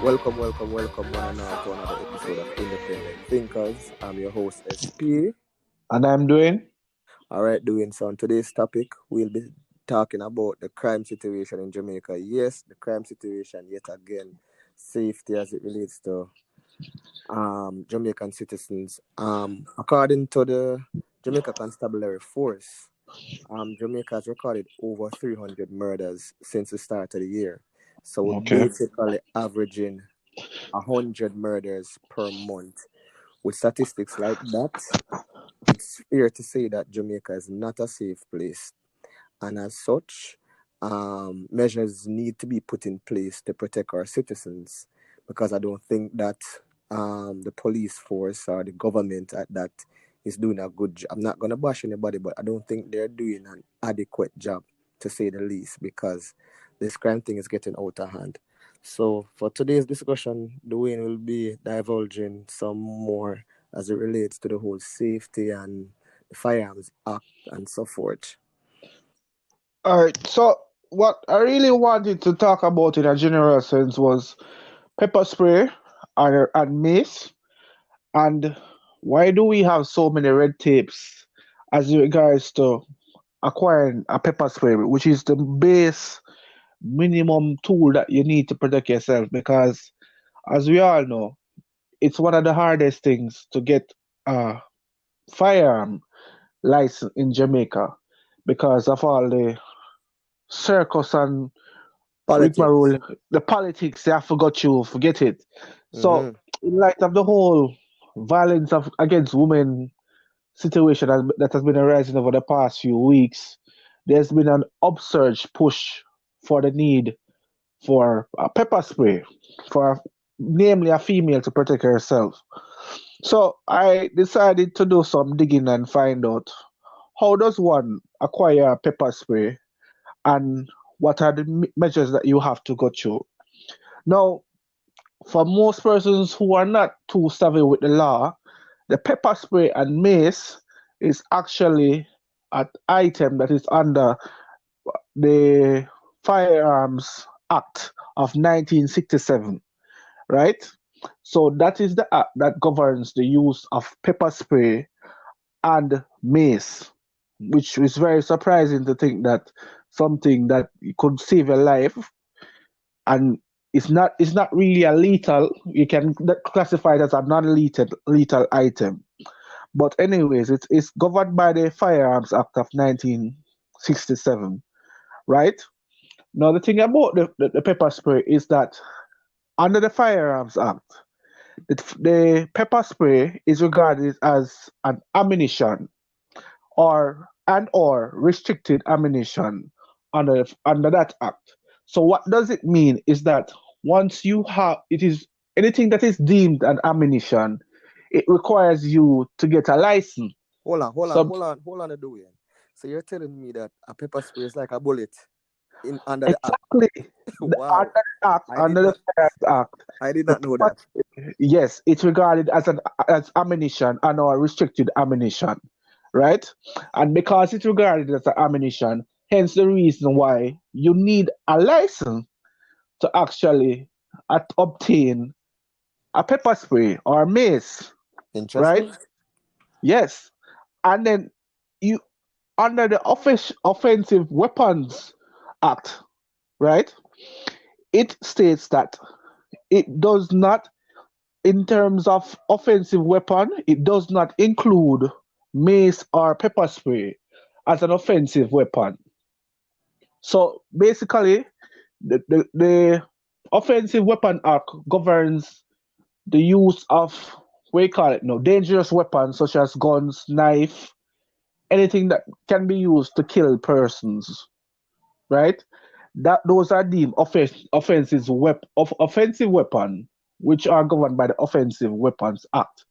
Welcome, one and all, to another episode of Independent Thinkers. I'm your host, SP. And I'm doing. All right, doing so. On today's topic, we'll be talking about the crime situation in Jamaica. Yes, the crime situation, yet again, safety as it relates to Jamaican citizens. According to the Jamaica Constabulary Force, Jamaica has recorded over 300 murders since the start of the year. So we're Okay. basically averaging 100 murders per month. With statistics like that, it's fair to say that Jamaica is not a safe place. And as such, measures need to be put in place to protect our citizens, because I don't think that the police force or the government at that is doing a good job. I'm not going to bash anybody, but I don't think they're doing an adequate job, to say the least, because this crime thing is getting out of hand. So for today's discussion, Dwayne will be divulging some more as it relates to the whole safety and the Firearms Act and so forth. All right. So, what I really wanted to talk about in a general sense was pepper spray and mace. And why do we have so many red tapes as regards to acquiring a pepper spray, which is the base minimum tool that you need to protect yourself? Because, as we all know, it's one of the hardest things to get a firearm license in Jamaica because of all the circus and rigmarole, Politics. the politics, they have forgot you, forget it. So, Mm-hmm. in light of the whole violence against women situation that has been arising over the past few weeks, there's been an upsurge push for the need for a pepper spray for namely a female to protect herself. So I decided to do some digging and find out how does one acquire a pepper spray and what are the measures that you have to go through. Now, for most persons who are not too savvy with the law, the pepper spray and mace is actually an item that is under the Firearms Act of 1967, right? So that is the act that governs the use of pepper spray and mace, which is very surprising to think that something that could save your life and it's not really a lethal. You can classify it as a non-lethal item. But anyways, it's governed by the Firearms Act of 1967, right? Now the thing about the pepper spray is that under the Firearms Act, the pepper spray is regarded as an ammunition or restricted ammunition under that act. So what does it mean is that once you have it is anything that is deemed an ammunition, it requires you to get a license. Hold on, So Dwayne. So you're telling me that a pepper spray is like a bullet in under the act? exactly Wow, under the Firearms Act, I did the not know pepper that. spray, yes, it's regarded as ammunition and or restricted ammunition, right? And because it's regarded as an ammunition, hence the reason why you need a license to actually obtain a pepper spray or mace, right? Interesting. Yes. And then you under the Offensive Weapons Act, right? It states that it does not, in terms of offensive weapon, it does not include mace or pepper spray as an offensive weapon. So basically, the Offensive Weapon Act governs the use of what you call it now, dangerous weapons such as guns, knife, anything that can be used to kill persons, right? That those are deemed offensive weapon, which are governed by the Offensive Weapons Act.